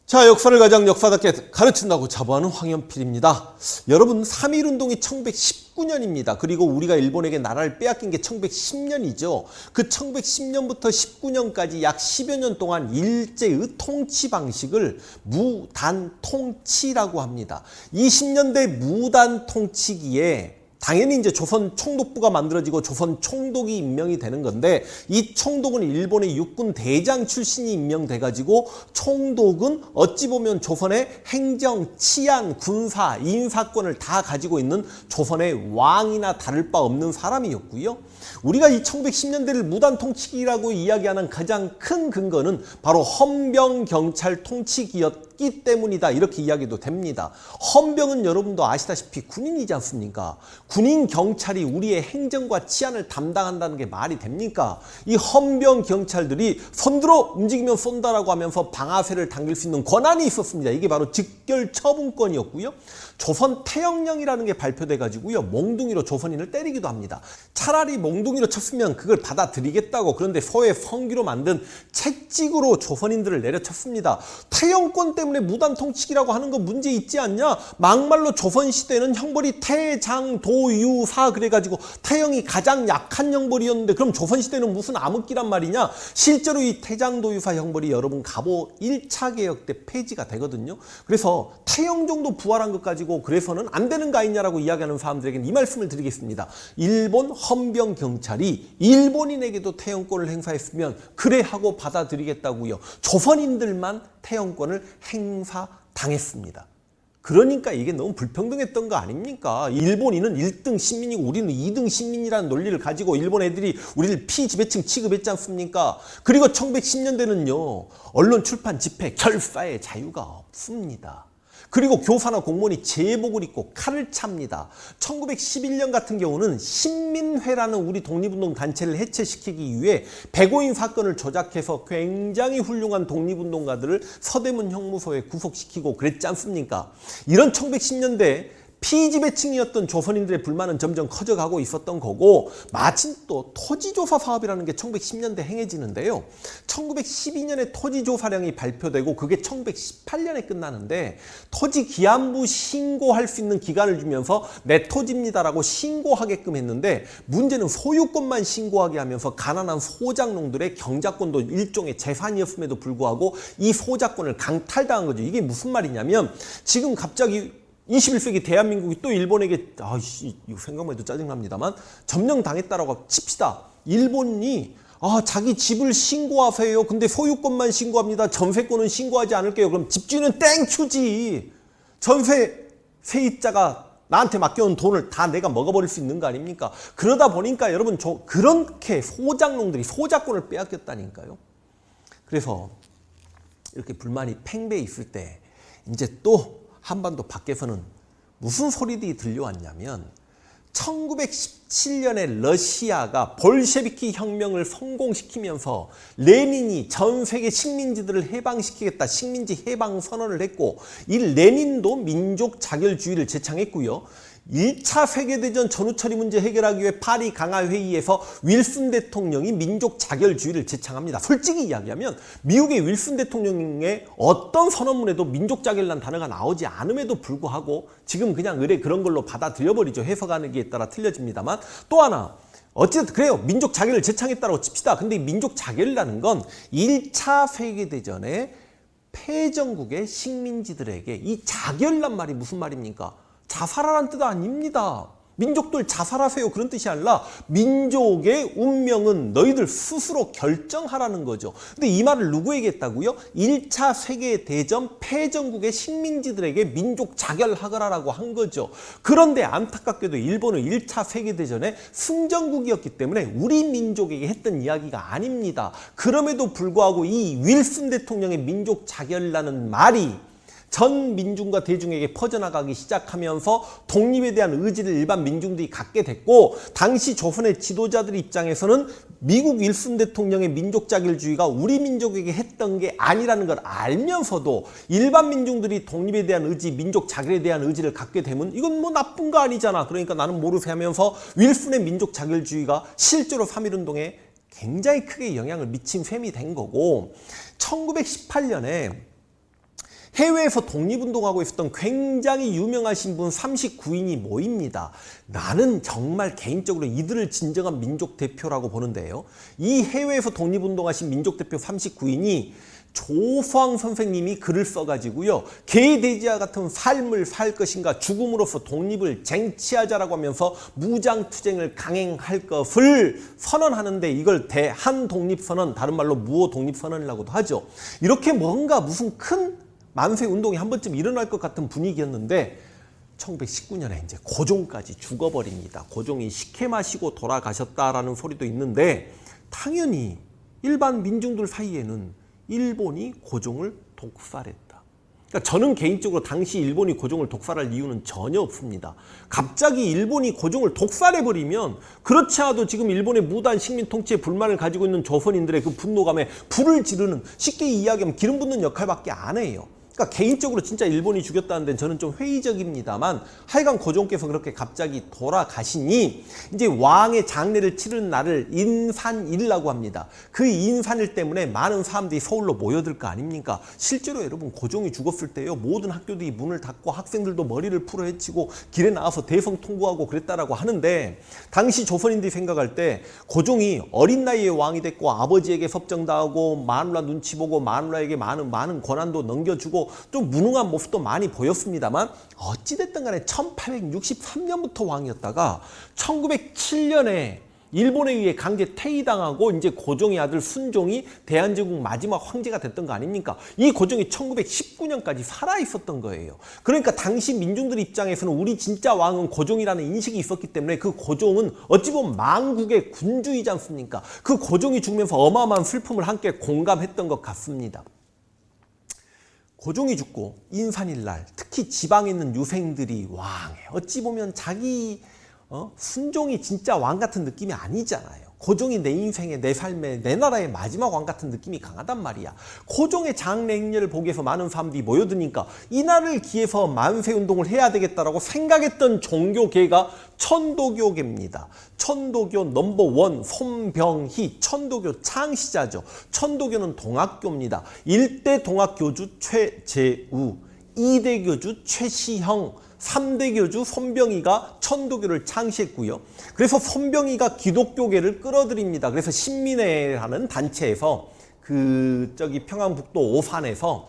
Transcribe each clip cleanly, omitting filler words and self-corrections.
자, 역사를 가장 역사답게 가르친다고 자부하는 황현필입니다. 여러분, 3.1운동이 1919년입니다. 그리고 우리가 일본에게 나라를 빼앗긴 게 1910년이죠. 그 1910년부터 19년까지 약 10여 년 동안 일제의 통치 방식을 무단통치라고 합니다. 이 10년대 무단통치기에 당연히 이제 조선 총독부가 만들어지고 조선 총독이 임명이 되는 건데, 이 총독은 일본의 육군 대장 출신이 임명돼가지고 총독은 어찌 보면 조선의 행정, 치안, 군사, 인사권을 다 가지고 있는 조선의 왕이나 다를 바 없는 사람이었고요. 우리가 이 1910년대를 무단통치기라고 이야기하는 가장 큰 근거는 바로 헌병경찰 통치기였기 때문이다, 이렇게 이야기도 됩니다. 헌병은 여러분도 아시다시피 군인이지 않습니까? 군인 경찰이 우리의 행정과 치안을 담당한다는 게 말이 됩니까? 이 헌병 경찰들이 손들어 움직이면 쏜다라고 하면서 방아쇠를 당길 수 있는 권한이 있었습니다. 이게 바로 직결 처분권이었고요. 조선 태영령이라는 게 발표돼 가지고요, 몽둥이로 조선인을 때리기도 합니다. 차라리 몽둥이로 쳤으면 그걸 받아들이겠다고, 그런데 소의 성기로 만든 채찍으로 조선인들을 내려쳤습니다. 태영권 때문에 무단통치기라고 하는 거 문제 있지 않냐? 막말로 조선시대는 형벌이 태장도유사 그래가지고 태영이 가장 약한 형벌이었는데, 그럼 조선시대는 무슨 암흑기란 말이냐? 실제로 이 태장도유사 형벌이 여러분 갑오 1차 개혁 때 폐지가 되거든요. 그래서 태영 정도 부활한 것 가지고 그래서는 안 되는 거 아니냐라고 이야기하는 사람들에게는 이 말씀을 드리겠습니다. 일본 헌병 경찰이 일본인에게도 태영권을 행사했으면 그래 하고 받아들이겠다고요. 조선인들만 태영권을 행사당했습니다. 그러니까 이게 너무 불평등했던 거 아닙니까? 일본인은 1등 시민이고 우리는 2등 시민이라는 논리를 가지고 일본 애들이 우리를 피지배층 취급했지 않습니까? 그리고 1910년대는요, 언론, 출판, 집회, 결사의 자유가 없습니다. 그리고 교사나 공무원이 제복을 입고 칼을 찹니다. 1911년 같은 경우는 신민회라는 우리 독립운동 단체를 해체시키기 위해 백오인 사건을 조작해서 굉장히 훌륭한 독립운동가들을 서대문 형무소에 구속시키고 그랬지 않습니까? 이런 1910년대 피지배층이었던 조선인들의 불만은 점점 커져가고 있었던 거고, 마침 또 토지조사 사업이라는 게 1910년대 행해지는데요. 1912년에 토지조사령이 발표되고 그게 1918년에 끝나는데, 토지기한부 신고할 수 있는 기간을 주면서 내 토지입니다라고 신고하게끔 했는데, 문제는 소유권만 신고하게 하면서 가난한 소작농들의 경작권도 일종의 재산이었음에도 불구하고 이 소작권을 강탈당한 거죠. 이게 무슨 말이냐면, 지금 갑자기 21세기 대한민국이 또 일본에게, 이거 생각만 해도 짜증납니다만, 점령당했다라고 칩시다. 일본이 자기 집을 신고하세요. 근데 소유권만 신고합니다. 전세권은 신고하지 않을게요. 그럼 집주인은 땡큐지. 전세 세입자가 나한테 맡겨온 돈을 다 내가 먹어버릴 수 있는 거 아닙니까? 그러다 보니까 여러분, 그렇게 소작농들이 소작권을 빼앗겼다니까요. 그래서 이렇게 불만이 팽배해 있을 때 이제 또 한반도 밖에서는 무슨 소리들이 들려왔냐면, 1917년에 러시아가 볼셰비키 혁명을 성공시키면서 레닌이 전 세계 식민지들을 해방시키겠다, 식민지 해방 선언을 했고, 이 레닌도 민족 자결주의를 제창했고요. 1차 세계대전 전후 처리 문제 해결하기 위해 파리 강화회의에서 윌슨 대통령이 민족 자결주의를 제창합니다. 솔직히 이야기하면 미국의 윌슨 대통령의 어떤 선언문에도 민족 자결이라는 단어가 나오지 않음에도 불구하고 지금 그냥 의뢰 그런 걸로 받아들여버리죠. 해석하기에 따라 틀려집니다만, 또 하나, 어쨌든 그래요. 민족 자결을 제창했다고 칩시다. 근데 이 민족 자결이라는 건 1차 세계대전에 패전국의 식민지들에게 이 자결이란 말이 무슨 말입니까? 자살하라는 뜻 아닙니다. 민족들 자살하세요, 그런 뜻이 아니라 민족의 운명은 너희들 스스로 결정하라는 거죠. 근데 이 말을 누구에게 했다고요? 1차 세계대전 패전국의 식민지들에게 민족 자결하거라라고 한 거죠. 그런데 안타깝게도 일본은 1차 세계대전에 승전국이었기 때문에 우리 민족에게 했던 이야기가 아닙니다. 그럼에도 불구하고 이 윌슨 대통령의 민족 자결이라는 말이 전 민중과 대중에게 퍼져나가기 시작하면서 독립에 대한 의지를 일반 민중들이 갖게 됐고, 당시 조선의 지도자들 입장에서는 미국 윌슨 대통령의 민족 자결주의가 우리 민족에게 했던 게 아니라는 걸 알면서도 일반 민중들이 독립에 대한 의지, 민족 자결에 대한 의지를 갖게 되면 이건 뭐 나쁜 거 아니잖아. 그러니까 나는 모르세 하면서 윌슨의 민족 자결주의가 실제로 3.1운동에 굉장히 크게 영향을 미친 셈이 된 거고, 1918년에 해외에서 독립운동하고 있었던 굉장히 유명하신 분 39인이 모입니다. 나는 정말 개인적으로 이들을 진정한 민족 대표라고 보는데요. 이 해외에서 독립운동하신 민족 대표 39인이 조성 선생님이 글을 써가지고요. 개돼지와 같은 삶을 살 것인가, 죽음으로써 독립을 쟁취하자라고 하면서 무장투쟁을 강행할 것을 선언하는데, 이걸 대한독립선언, 다른 말로 무호독립선언이라고도 하죠. 이렇게 뭔가 무슨 큰 만세 운동이 한 번쯤 일어날 것 같은 분위기였는데 1919년에 이제 고종까지 죽어버립니다. 고종이 식혜 마시고 돌아가셨다라는 소리도 있는데, 당연히 일반 민중들 사이에는 일본이 고종을 독살했다. 그러니까 저는 개인적으로 당시 일본이 고종을 독살할 이유는 전혀 없습니다. 갑자기 일본이 고종을 독살해버리면, 그렇지 않아도 지금 일본의 무단 식민 통치에 불만을 가지고 있는 조선인들의 그 분노감에 불을 지르는, 쉽게 이야기하면 기름 붓는 역할밖에 안 해요. 그러니까 개인적으로 진짜 일본이 죽였다는 데는 저는 좀 회의적입니다만, 하여간 고종께서 그렇게 갑자기 돌아가시니 이제 왕의 장례를 치르는 날을 인산일이라고 합니다. 그 인산일 때문에 많은 사람들이 서울로 모여들 거 아닙니까? 실제로 여러분, 고종이 죽었을 때요, 모든 학교들이 문을 닫고 학생들도 머리를 풀어 헤치고 길에 나와서 대성 통곡하고 그랬다라고 하는데, 당시 조선인들이 생각할 때 고종이 어린 나이에 왕이 됐고 아버지에게 섭정당하고 마누라 눈치 보고 마누라에게 많은 권한도 넘겨주고 좀 무능한 모습도 많이 보였습니다만, 어찌됐든 간에 1863년부터 왕이었다가 1907년에 일본에 의해 강제 퇴위당하고 이제 고종의 아들 순종이 대한제국 마지막 황제가 됐던 거 아닙니까? 이 고종이 1919년까지 살아있었던 거예요. 그러니까 당시 민중들 입장에서는 우리 진짜 왕은 고종이라는 인식이 있었기 때문에, 그 고종은 어찌 보면 망국의 군주이지 않습니까? 그 고종이 죽으면서 어마어마한 슬픔을 함께 공감했던 것 같습니다. 고종이 죽고 인산일날 특히 지방에 있는 유생들이 왕해. 어찌 보면 자기 순종이 진짜 왕 같은 느낌이 아니잖아요. 고종이 내 인생의, 내 삶의, 내 나라의 마지막 왕 같은 느낌이 강하단 말이야. 고종의 장례 행렬을 보기 위해서 많은 사람들이 모여드니까 이날을 기해서 만세운동을 해야 되겠다라고 생각했던 종교계가 천도교계입니다. 천도교 넘버원 손병희, 천도교 창시자죠. 천도교는 동학교입니다. 1대 동학교주 최재우, 2대 교주 최시형, 3대 교주 손병희가 천도교를 창시했고요. 그래서 손병희가 기독교계를 끌어들입니다. 그래서 신민회라는 단체에서 평안북도 오산에서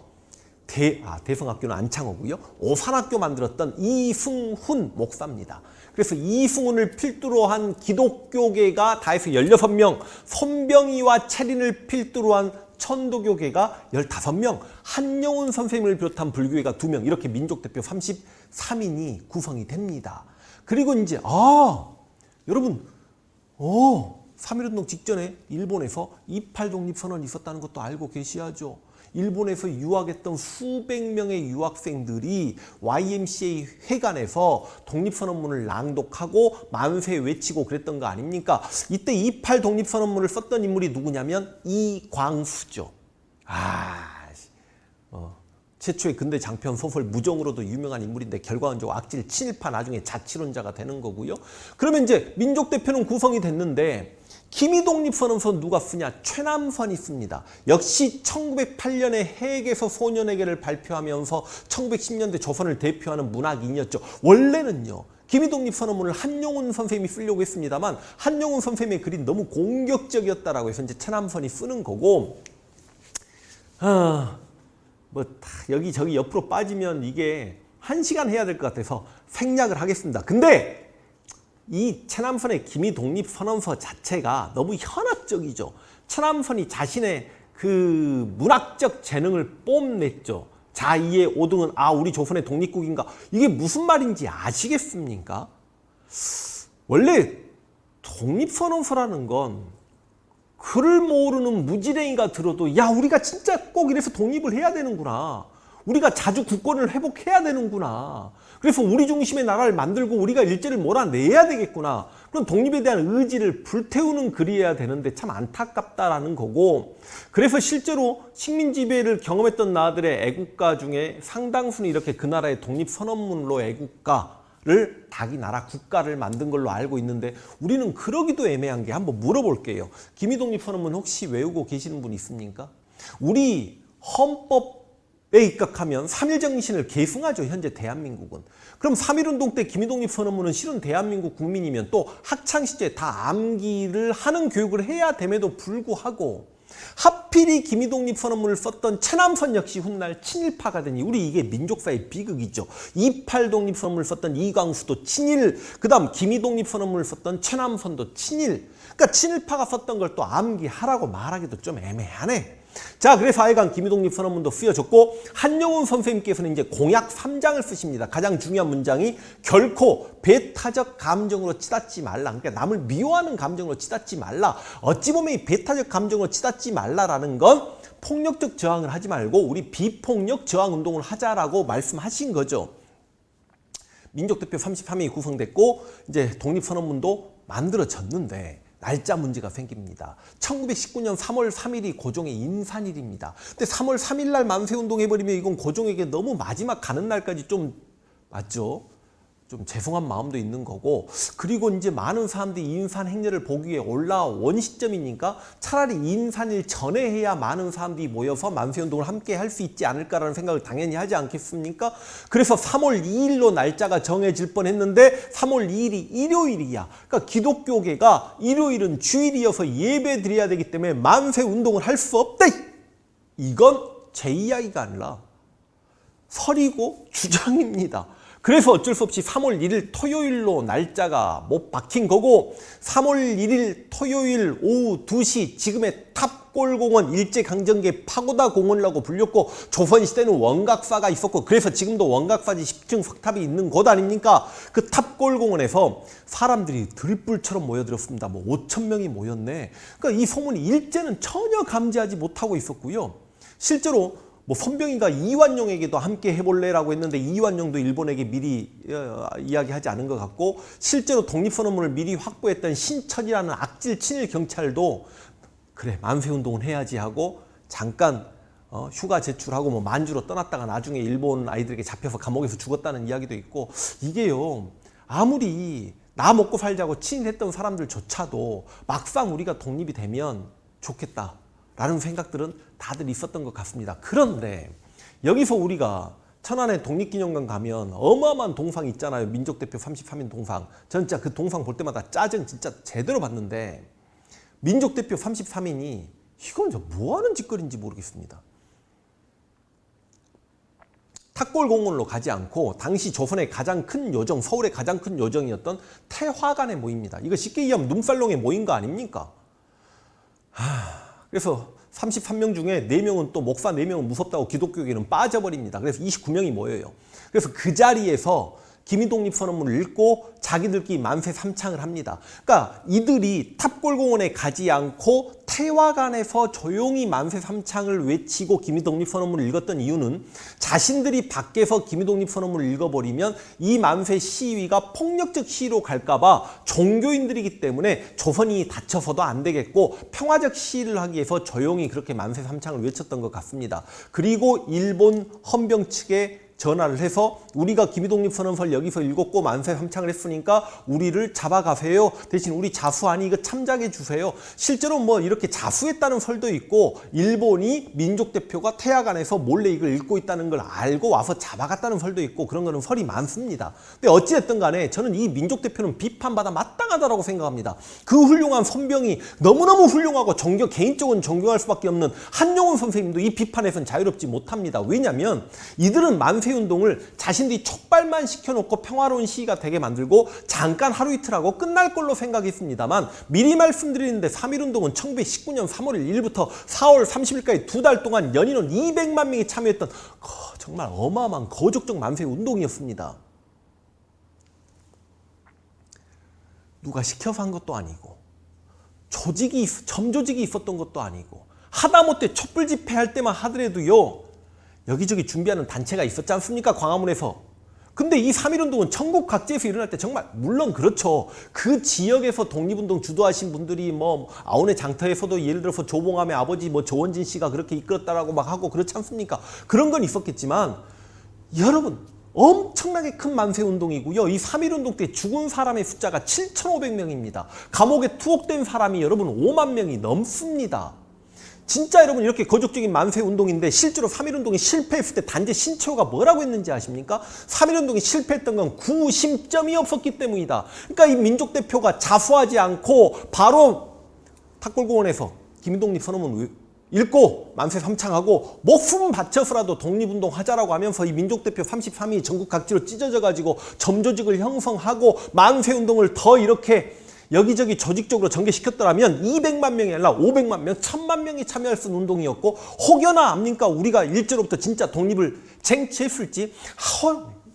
대성학교는 안창호고요. 오산학교 만들었던 이승훈 목사입니다. 그래서 이승훈을 필두로 한 기독교계가 다 해서 16명, 손병희와 채린을 필두로 한 천도교계가 15명, 한영훈 선생님을 비롯한 불교계가 2명, 이렇게 민족대표 33인이 구성이 됩니다. 그리고 이제 여러분 3.1운동 직전에 일본에서 28 독립선언이 있었다는 것도 알고 계셔야죠. 일본에서 유학했던 수백 명의 유학생들이 YMCA 회관에서 독립선언문을 낭독하고 만세 외치고 그랬던 거 아닙니까? 이때 28 독립선언문을 썼던 인물이 누구냐면 이광수죠. 최초의 근대 장편 소설 무정으로도 유명한 인물인데 결과론적 악질 친일파 나중에 자치론자가 되는 거고요. 그러면 이제 민족 대표는 구성이 됐는데, 기미독립선언서 누가 쓰냐? 최남선이 씁니다. 역시 1908년에 해에게서 소년에게를 발표하면서 1910년대 조선을 대표하는 문학인이었죠. 원래는요, 기미독립선언문을 한용운 선생님이 쓰려고 했습니다만, 한용운 선생님의 글이 너무 공격적이었다라고 해서 이제 최남선이 쓰는 거고, 여기저기 옆으로 빠지면 이게 1시간 해야 될 것 같아서 생략을 하겠습니다. 근데 이 최남선의 기미독립선언서 자체가 너무 현학적이죠. 최남선이 자신의 그 문학적 재능을 뽐냈죠. 자2의 5등은 우리 조선의 독립국인가? 이게 무슨 말인지 아시겠습니까? 원래 독립선언서라는 건 글을 모르는 무지랭이가 들어도 우리가 진짜 꼭 이래서 독립을 해야 되는구나. 우리가 자주 국권을 회복해야 되는구나. 그래서 우리 중심의 나라를 만들고 우리가 일제를 몰아내야 되겠구나. 그런 독립에 대한 의지를 불태우는 글이어야 되는데 참 안타깝다라는 거고, 그래서 실제로 식민 지배를 경험했던 나라들의 애국가 중에 상당수는 이렇게 그 나라의 독립선언문으로 애국가를 자기 나라 국가를 만든 걸로 알고 있는데, 우리는 그러기도 애매한 게, 한번 물어볼게요. 기미독립선언문 혹시 외우고 계시는 분 있습니까? 우리 헌법 입각하면 3.1 정신을 계승하죠. 현재 대한민국은. 그럼 3.1운동 때 김이독립선언문은 실은 대한민국 국민이면 또 학창시절에 다 암기를 하는 교육을 해야 됨에도 불구하고 하필이 김이독립선언문을 썼던 최남선 역시 훗날 친일파가 되니 우리 이게 민족사의 비극이죠. 2.8 독립선언문을 썼던 이광수도 친일, 그 다음 김이독립선언문을 썼던 최남선도 친일. 그러니까 친일파가 썼던 걸 또 암기하라고 말하기도 좀 애매하네. 자, 그래서 하여간 김이독립선언문도 쓰여졌고 한영훈 선생님께서는 이제 공약 3장을 쓰십니다. 가장 중요한 문장이 결코 배타적 감정으로 치닫지 말라. 그러니까 남을 미워하는 감정으로 치닫지 말라. 어찌 보면 이 배타적 감정으로 치닫지 말라라는 건 폭력적 저항을 하지 말고 우리 비폭력 저항 운동을 하자라고 말씀하신 거죠. 민족대표 33명이 구성됐고 이제 독립선언문도 만들어졌는데 날짜 문제가 생깁니다. 1919년 3월 3일이 고종의 인산일입니다. 근데 3월 3일 날 만세운동 해버리면 이건 고종에게 너무 마지막 가는 날까지 좀 맞죠? 좀 죄송한 마음도 있는 거고, 그리고 이제 많은 사람들이 인산 행렬을 보기 위해 올라온 시점이니까 차라리 인산일 전에 해야 많은 사람들이 모여서 만세운동을 함께 할 수 있지 않을까라는 생각을 당연히 하지 않겠습니까? 그래서 3월 2일로 날짜가 정해질 뻔했는데 3월 2일이 일요일이야. 그러니까 기독교계가 일요일은 주일이어서 예배 드려야 되기 때문에 만세운동을 할 수 없다. 이건 제 이야기가 아니라 설이고 주장입니다. 그래서 어쩔 수 없이 3월 1일 토요일로 날짜가 못 박힌 거고 3월 1일 토요일 오후 2시 지금의 탑골공원 일제강점기의 파고다 공원이라고 불렸고 조선시대는 원각사가 있었고 그래서 지금도 원각사지 10층 석탑이 있는 곳 아닙니까? 그 탑골공원에서 사람들이 들불처럼 모여들었습니다. 뭐 5,000명이 모였네. 그러니까 이 소문이 일제는 전혀 감지하지 못하고 있었고요. 실제로 뭐 손병희가 이완용에게도 함께 해볼래라고 했는데 이완용도 일본에게 미리 이야기하지 않은 것 같고 실제로 독립선언문을 미리 확보했던 신철이라는 악질 친일 경찰도 그래 만세운동을 해야지 하고 잠깐 휴가 제출하고 뭐 만주로 떠났다가 나중에 일본 아이들에게 잡혀서 감옥에서 죽었다는 이야기도 있고 이게요 아무리 나 먹고 살자고 친일했던 사람들조차도 막상 우리가 독립이 되면 좋겠다 라는 생각들은 다들 있었던 것 같습니다. 그런데 여기서 우리가 천안에 독립기념관 가면 어마어마한 동상 있잖아요. 민족대표 33인 동상. 저는 진짜 그 동상 볼 때마다 짜증 진짜 제대로 받는데 민족대표 33인이 이건 뭐 하는 짓거리인지 모르겠습니다. 탑골공원으로 가지 않고 당시 조선의 가장 큰 요정, 서울의 가장 큰 요정이었던 태화관에 모입니다. 이거 쉽게 얘기하면 눈살롱에 모인 거 아닙니까? 그래서 33명 중에 4명은 또 목사 4명은 무섭다고 기독교계는 빠져버립니다. 그래서 29명이 모여요. 그래서 그 자리에서 김이독립선언문을 읽고 자기들끼리 만세 삼창을 합니다. 그러니까 이들이 탑골공원에 가지 않고 태화관에서 조용히 만세 삼창을 외치고 김이독립선언문을 읽었던 이유는 자신들이 밖에서 김이독립선언문을 읽어버리면 이 만세 시위가 폭력적 시위로 갈까봐 종교인들이기 때문에 조선이 다쳐서도 안 되겠고 평화적 시위를 하기 위해서 조용히 그렇게 만세 삼창을 외쳤던 것 같습니다. 그리고 일본 헌병 측에 전화를 해서 우리가 김이독립선언서를 여기서 읽었고 만세 삼창을 했으니까 우리를 잡아가세요. 대신 우리 자수하니 이거 참작해 주세요. 실제로 뭐 이렇게 자수했다는 설도 있고 일본이 민족대표가 태화관에서 몰래 이걸 읽고 있다는 걸 알고 와서 잡아갔다는 설도 있고 그런 거는 설이 많습니다. 근데 어찌됐든 간에 저는 이 민족대표는 비판받아 마땅하다고 생각합니다. 그 훌륭한 선병이 너무너무 훌륭하고 개인적으로 존경할 수밖에 없는 한영훈 선생님도 이 비판에선 자유롭지 못합니다. 왜냐하면 이들은 만세운동을 자신들이 촉발만 시켜놓고 평화로운 시위가 되게 만들고 잠깐 하루 이틀 하고 끝날 걸로 생각했습니다만 미리 말씀드리는데 3.1운동은 1919년 3월 1일부터 4월 30일까지 2달 동안 연인원 200만 명이 참여했던 정말 어마어마한 거족적 만세운동이었습니다. 누가 시켜서 한 것도 아니고 점조직이 있었던 것도 아니고 하다못해 촛불 집회할 때만 하더라도요 여기저기 준비하는 단체가 있었지 않습니까? 광화문에서. 근데 이 3.1운동은 전국 각지에서 일어날 때 정말 물론 그렇죠. 그 지역에서 독립운동 주도하신 분들이 뭐 아온의 장터에서도 예를 들어서 조봉암의 아버지 뭐 조원진 씨가 그렇게 이끌었다라고 막 하고 그렇지 않습니까? 그런 건 있었겠지만 여러분 엄청나게 큰 만세운동이고요. 이 3.1운동 때 죽은 사람의 숫자가 7,500명입니다. 감옥에 투옥된 사람이 여러분 5만 명이 넘습니다. 진짜 여러분 이렇게 거족적인 만세운동인데 실제로 3.1운동이 실패했을 때 단지 신채호가 뭐라고 했는지 아십니까? 3.1운동이 실패했던 건 구심점이 없었기 때문이다. 그러니까 이 민족대표가 자수하지 않고 바로 탁골공원에서 김일독립 선언문 읽고 만세 삼창하고 목숨 바쳐서라도 독립운동 하자라고 하면서 이 민족대표 33이 전국 각지로 찢어져 가지고 점조직을 형성하고 만세운동을 더 이렇게 여기저기 조직적으로 전개시켰더라면 200만 명이 아니라 500만 명, 1000만 명이 참여할 수 있는 운동이었고 혹여나 압니까? 우리가 일제로부터 진짜 독립을 쟁취했을지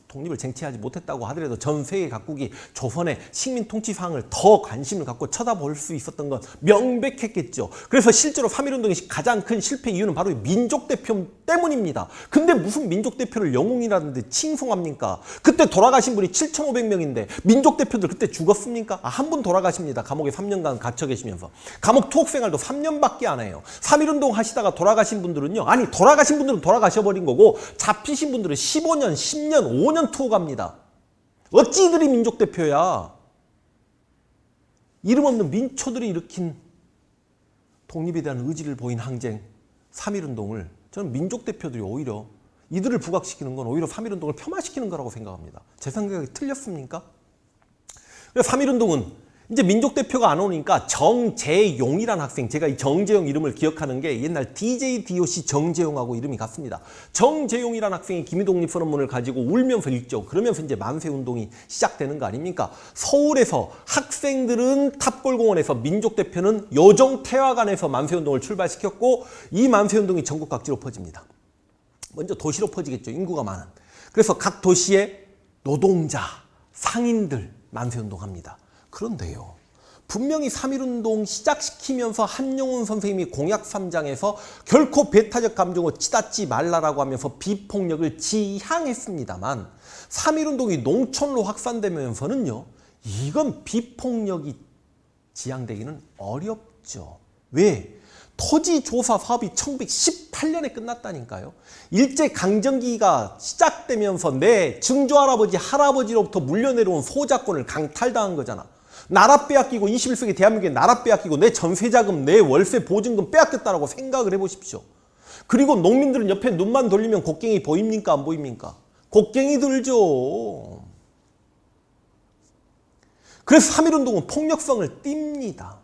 독립을 쟁취하지 못했다고 하더라도 전 세계 각국이 조선의 식민 통치 사항을 더 관심을 갖고 쳐다볼 수 있었던 건 명백했겠죠. 그래서 실제로 3.1운동의 가장 큰 실패 이유는 바로 민족대표 때문입니다. 근데 무슨 민족대표를 영웅이라든지 칭송합니까? 그때 돌아가신 분이 7,500명인데 민족대표들 그때 죽었습니까? 한 분 돌아가십니다. 감옥에 3년간 갇혀 계시면서. 감옥 투옥 생활도 3년밖에 안 해요. 3.1운동 하시다가 돌아가신 분들은요. 아니 돌아가신 분들은 돌아가셔버린 거고 잡히신 분들은 15년, 10년, 5년 투옥합니다. 어찌 이들이 민족대표야? 이름 없는 민초들이 일으킨 독립에 대한 의지를 보인 항쟁 3.1운동을 저는 민족대표들이 오히려 이들을 부각시키는 건 오히려 3.1운동을 폄하시키는 거라고 생각합니다. 제 생각이 틀렸습니까? 그래서 3.1운동은 이제 민족대표가 안 오니까 정재용이라는 학생, 제가 이 정재용 이름을 기억하는 게 옛날 DJ DOC 정재용하고 이름이 같습니다. 정재용이라는 학생이 김일독립 선언문을 가지고 울면서 읽죠. 그러면서 이제 만세운동이 시작되는 거 아닙니까? 서울에서 학생들은 탑골공원에서, 민족대표는 요정태화관에서 만세운동을 출발시켰고 이 만세운동이 전국 각지로 퍼집니다. 먼저 도시로 퍼지겠죠. 인구가 많은. 그래서 각 도시의 노동자, 상인들 만세운동합니다. 그런데요. 분명히 3.1운동 시작시키면서 한용운 선생님이 공약 3장에서 결코 배타적 감정을 치닫지 말라라고 하면서 비폭력을 지향했습니다만 3.1운동이 농촌으로 확산되면서는요. 이건 비폭력이 지향되기는 어렵죠. 왜? 토지조사 사업이 1918년에 끝났다니까요. 일제강점기가 시작되면서 내 증조할아버지, 할아버지로부터 물려내려온 소자권을 강탈당한 거잖아. 나라 빼앗기고 21세기 대한민국에 나라 빼앗기고 내 전세자금, 내 월세 보증금 빼앗겼다라고 생각을 해보십시오. 그리고 농민들은 옆에 눈만 돌리면 곡괭이 보입니까? 안 보입니까? 곡괭이 들죠. 그래서 3.1운동은 폭력성을 띱니다.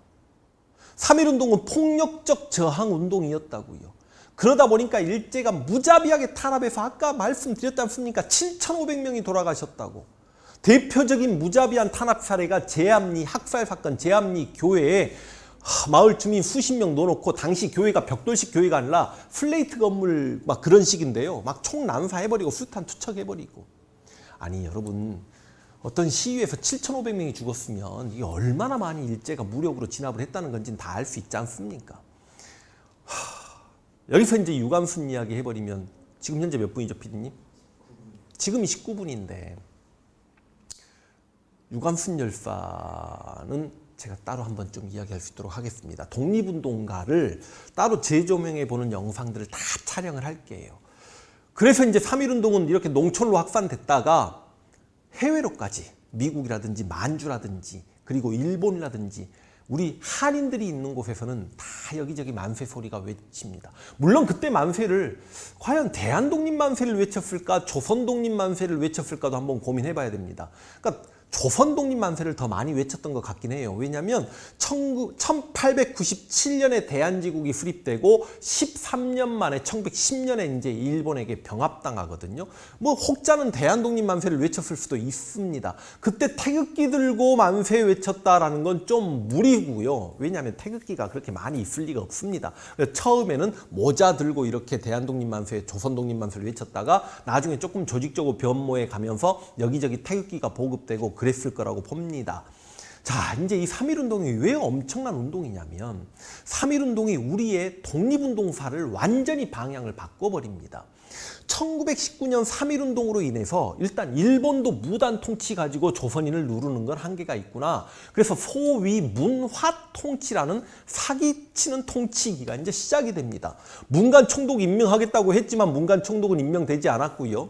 3.1운동은 폭력적 저항운동이었다고요. 그러다 보니까 일제가 무자비하게 탄압해서 아까 말씀드렸지 않습니까? 7,500명이 돌아가셨다고. 대표적인 무자비한 탄압 사례가 제암리 학살사건, 제암리 교회에 마을 주민 수십 명 넣어놓고 당시 교회가 벽돌식 교회가 아니라 플레이트 건물 막 그런 식인데요. 막 총 난사해버리고 수탄 투척해버리고. 아니 여러분 어떤 시위에서 7,500명이 죽었으면 이게 얼마나 많이 일제가 무력으로 진압을 했다는 건지는 다 알 수 있지 않습니까? 여기서 이제 유감순 이야기 해버리면 지금 현재 몇 분이죠, 피디님? 지금이 19분인데 유감순 열사는 제가 따로 한번 좀 이야기할 수 있도록 하겠습니다. 독립운동가를 따로 재조명해보는 영상들을 다 촬영을 할게요. 그래서 이제 3.1운동은 이렇게 농촌으로 확산됐다가 해외로까지 미국이라든지 만주라든지 그리고 일본이라든지 우리 한인들이 있는 곳에서는 다 여기저기 만세 소리가 외칩니다. 물론 그때 만세를 과연 대한독립만세를 외쳤을까 조선독립만세를 외쳤을까도 한번 고민해봐야 됩니다. 그러니까 조선독립만세를 더 많이 외쳤던 것 같긴 해요. 왜냐하면 1897년에 대한제국이 수립되고 13년 만에 1910년에 이제 일본에게 병합당하거든요. 뭐 혹자는 대한독립만세를 외쳤을 수도 있습니다. 그때 태극기 들고 만세 외쳤다라는 건 좀 무리고요. 왜냐하면 태극기가 그렇게 많이 있을 리가 없습니다. 그래서 처음에는 모자 들고 이렇게 대한독립만세, 조선독립만세를 외쳤다가 나중에 조금 조직적으로 변모해 가면서 여기저기 태극기가 보급되고 그랬을 거라고 봅니다. 자, 이제 이 3.1운동이 왜 엄청난 운동이냐면 3.1운동이 우리의 독립운동사를 완전히 방향을 바꿔버립니다. 1919년 3.1운동으로 인해서 일단 일본도 무단 통치 가지고 조선인을 누르는 건 한계가 있구나. 그래서 소위 문화 통치라는 사기치는 통치기가 이제 시작이 됩니다. 문관 총독 임명하겠다고 했지만 문관 총독은 임명되지 않았고요.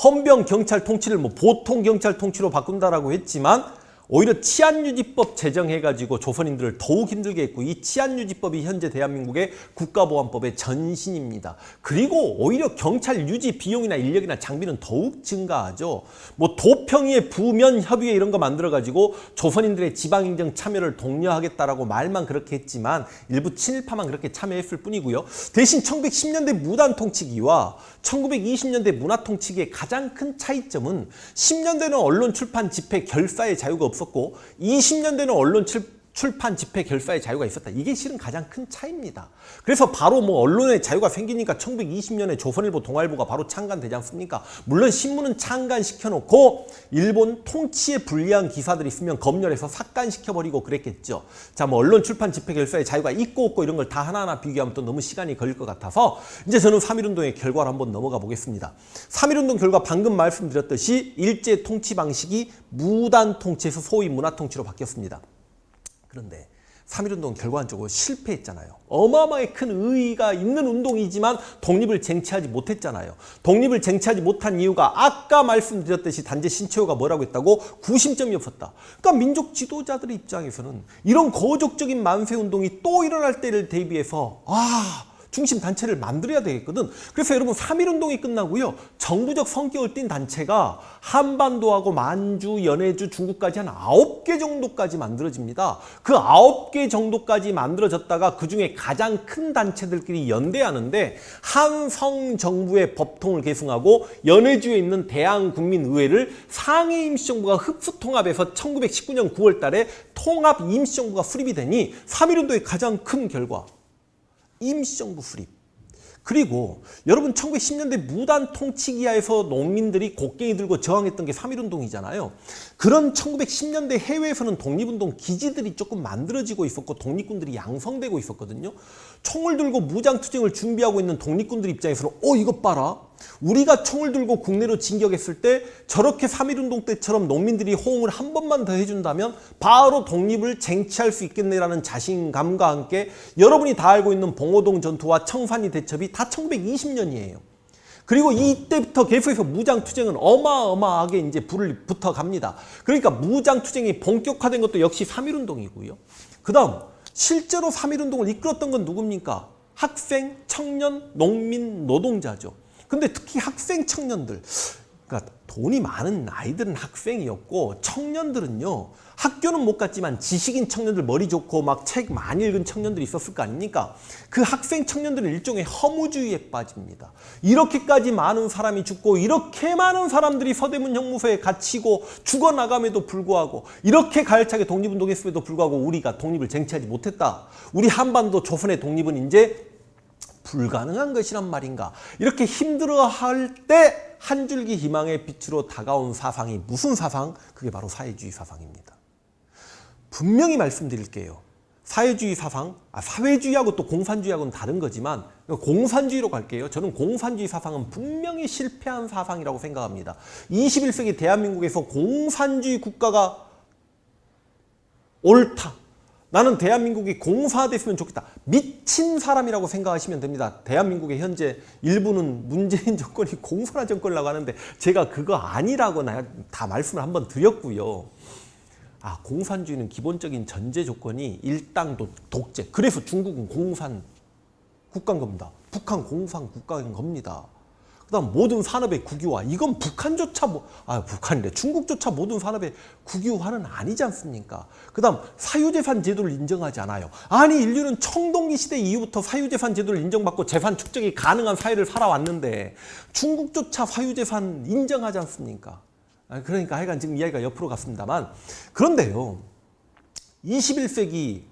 헌병 경찰 통치를 뭐 보통 경찰 통치로 바꾼다라고 했지만 오히려 치안유지법 제정해가지고 조선인들을 더욱 힘들게 했고 이 치안유지법이 현재 대한민국의 국가보안법의 전신입니다. 그리고 오히려 경찰 유지 비용이나 인력이나 장비는 더욱 증가하죠. 뭐 도평위에 부면협의회 이런 거 만들어가지고 조선인들의 지방행정 참여를 독려하겠다라고 말만 그렇게 했지만 일부 친일파만 그렇게 참여했을 뿐이고요. 대신 1910년대 무단통치기와 1920년대 문화통치기의 가장 큰 차이점은 10년대는 언론 출판 집회 결사의 자유가 없었고 20년대는 언론 출판 집회 결사의 자유가 있었다. 이게 실은 가장 큰 차이입니다. 그래서 바로 뭐 언론의 자유가 생기니까 1920년에 조선일보, 동아일보가 바로 창간되지 않습니까? 물론 신문은 창간시켜놓고 일본 통치에 불리한 기사들이 있으면 검열해서 삭간시켜버리고 그랬겠죠. 자, 뭐 언론 출판 집회 결사의 자유가 있고 없고 이런 걸 다 하나하나 비교하면 또 너무 시간이 걸릴 것 같아서 이제 저는 3.1운동의 결과를 한번 넘어가 보겠습니다. 3.1운동 결과 방금 말씀드렸듯이 일제 통치 방식이 무단 통치에서 소위 문화 통치로 바뀌었습니다. 그런데 3.1운동 결과적으로 실패했잖아요. 어마어마하게 큰 의의가 있는 운동이지만 독립을 쟁취하지 못했잖아요. 독립을 쟁취하지 못한 이유가 아까 말씀드렸듯이 단재 신채호가 뭐라고 했다고? 구심점이 없었다. 그러니까 민족 지도자들의 입장에서는 이런 거족적인 만세운동이 또 일어날 때를 대비해서 중심 단체를 만들어야 되겠거든. 그래서 여러분 3.1운동이 끝나고요. 정부적 성격을 띈 단체가 한반도하고 만주, 연해주, 중국까지 한 9개 정도까지 만들어집니다. 그 9개 정도까지 만들어졌다가 그중에 가장 큰 단체들끼리 연대하는데 한성정부의 법통을 계승하고 연해주에 있는 대한국민의회를 상해임시정부가 흡수통합해서 1919년 9월 달에 통합임시정부가 수립이 되니 3.1운동의 가장 큰 결과 임시정부 수립. 그리고 여러분 1910년대 무단 통치기하에서 농민들이 곡괭이 들고 저항했던 게 3.1운동이잖아요. 그런 1910년대 해외에서는 독립운동 기지들이 조금 만들어지고 있었고 독립군들이 양성되고 있었거든요. 총을 들고 무장투쟁을 준비하고 있는 독립군들 입장에서는 이것 봐라. 우리가 총을 들고 국내로 진격했을 때 저렇게 3.1운동 때처럼 농민들이 호응을 한 번만 더 해준다면 바로 독립을 쟁취할 수 있겠네라는 자신감과 함께 여러분이 다 알고 있는 봉오동 전투와 청산리 대첩이 다 1920년이에요. 그리고 이때부터 계속해서 무장투쟁은 어마어마하게 이제 불을 붙어갑니다. 그러니까 무장투쟁이 본격화된 것도 역시 3.1운동이고요. 그 다음 실제로 3.1운동을 이끌었던 건 누굽니까? 학생, 청년, 농민, 노동자죠. 근데 특히 학생 청년들, 그러니까 돈이 많은 아이들은 학생이었고 청년들은요. 학교는 못 갔지만 지식인 청년들 머리 좋고 막 책 많이 읽은 청년들이 있었을 거 아닙니까? 그 학생 청년들은 일종의 허무주의에 빠집니다. 이렇게까지 많은 사람이 죽고 이렇게 많은 사람들이 서대문 형무소에 갇히고 죽어나감에도 불구하고 이렇게 가열차게 독립운동했음에도 불구하고 우리가 독립을 쟁취하지 못했다. 우리 한반도 조선의 독립은 이제 불가능한 것이란 말인가. 이렇게 힘들어할 때 한 줄기 희망의 빛으로 다가온 사상이 무슨 사상? 그게 바로 사회주의 사상입니다. 분명히 말씀드릴게요. 사회주의 사상, 사회주의하고 또 공산주의하고는 다른 거지만 공산주의로 갈게요. 저는 공산주의 사상은 분명히 실패한 사상이라고 생각합니다. 21세기 대한민국에서 공산주의 국가가 옳다. 나는 대한민국이 공사됐으면 좋겠다. 미친 사람이라고 생각하시면 됩니다. 대한민국의 현재 일부는 문재인 정권이 공산화 정권이라고 하는데 제가 그거 아니라고 다 말씀을 한번 드렸고요. 공산주의는 기본적인 전제 조건이 일당 독재. 그래서 중국은 공산 국가인 겁니다. 북한 공산 국가인 겁니다. 그다음 모든 산업의 국유화. 이건 북한조차 북한이래. 중국조차 모든 산업의 국유화는 아니지 않습니까? 그다음 사유재산 제도를 인정하지 않아요. 아니 인류는 청동기 시대 이후부터 사유재산 제도를 인정받고 재산 축적이 가능한 사회를 살아왔는데 중국조차 사유재산 인정하지 않습니까? 그러니까 하여간 지금 이야기가 옆으로 갔습니다만 그런데요. 21세기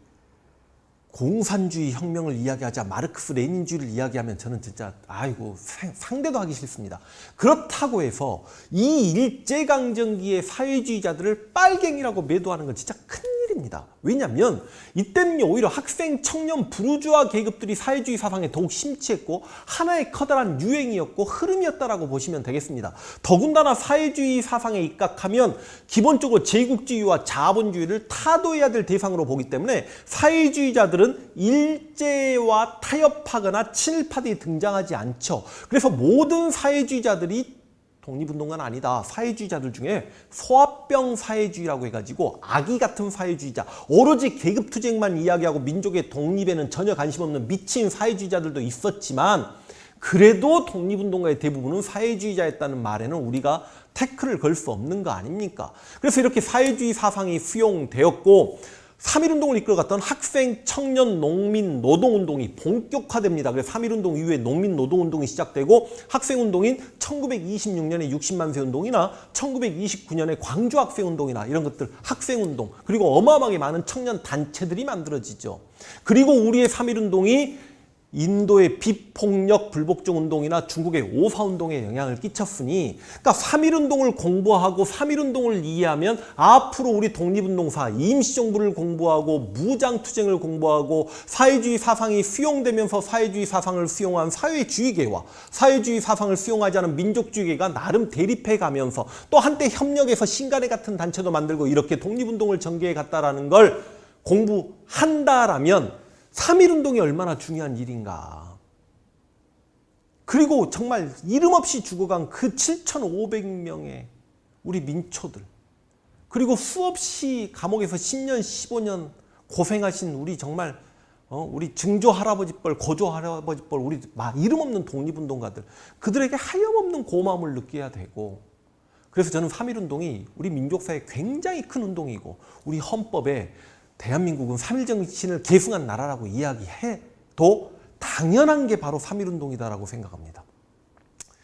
공산주의 혁명을 이야기하자 마르크스 레닌주의를 이야기하면 저는 진짜 상대도 하기 싫습니다. 그렇다고 해서 이 일제강점기의 사회주의자들을 빨갱이라고 매도하는 건 진짜 큰일입니다. 왜냐하면 이때는 오히려 학생, 청년, 부르주아 계급들이 사회주의 사상에 더욱 심취했고 하나의 커다란 유행이었고 흐름이었다라고 보시면 되겠습니다. 더군다나 사회주의 사상에 입각하면 기본적으로 제국주의와 자본주의를 타도해야 될 대상으로 보기 때문에 사회주의자들은 일제와 타협하거나 친일파들이 등장하지 않죠. 그래서 모든 사회주의자들이 독립운동가는 아니다. 사회주의자들 중에 소아병 사회주의라고 해가지고 아기 같은 사회주의자, 오로지 계급투쟁만 이야기하고 민족의 독립에는 전혀 관심 없는 미친 사회주의자들도 있었지만 그래도 독립운동가의 대부분은 사회주의자였다는 말에는 우리가 태클을 걸 수 없는 거 아닙니까? 그래서 이렇게 사회주의 사상이 수용되었고 3.1운동을 이끌어갔던 학생, 청년, 농민, 노동운동이 본격화됩니다. 그래서 3.1운동 이후에 농민, 노동운동이 시작되고 학생운동인 1926년의 60만 세 운동이나 1929년의 광주 학생운동이나 이런 것들 학생운동 그리고 어마어마하게 많은 청년 단체들이 만들어지죠. 그리고 우리의 3.1운동이 인도의 비폭력 불복종 운동이나 중국의 오사운동에 영향을 끼쳤으니 그러니까 3.1운동을 공부하고 3.1운동을 이해하면 앞으로 우리 독립운동사, 임시정부를 공부하고 무장투쟁을 공부하고 사회주의 사상이 수용되면서 사회주의 사상을 수용한 사회주의계와 사회주의 사상을 수용하지 않은 민족주의계가 나름 대립해 가면서 또 한때 협력해서 신가래 같은 단체도 만들고 이렇게 독립운동을 전개해 갔다라는 걸 공부한다라면 3.1운동이 얼마나 중요한 일인가. 그리고 정말 이름 없이 죽어간 그 7,500명의 우리 민초들 그리고 수없이 감옥에서 10년, 15년 고생하신 우리 정말 우리 증조 할아버지뻘, 고조 할아버지뻘 우리 이름 없는 독립운동가들 그들에게 하염없는 고마움을 느껴야 되고 그래서 저는 3.1운동이 우리 민족사에 굉장히 큰 운동이고 우리 헌법에 대한민국은 3.1 정신을 계승한 나라라고 이야기해도 당연한 게 바로 3.1운동이다라고 생각합니다.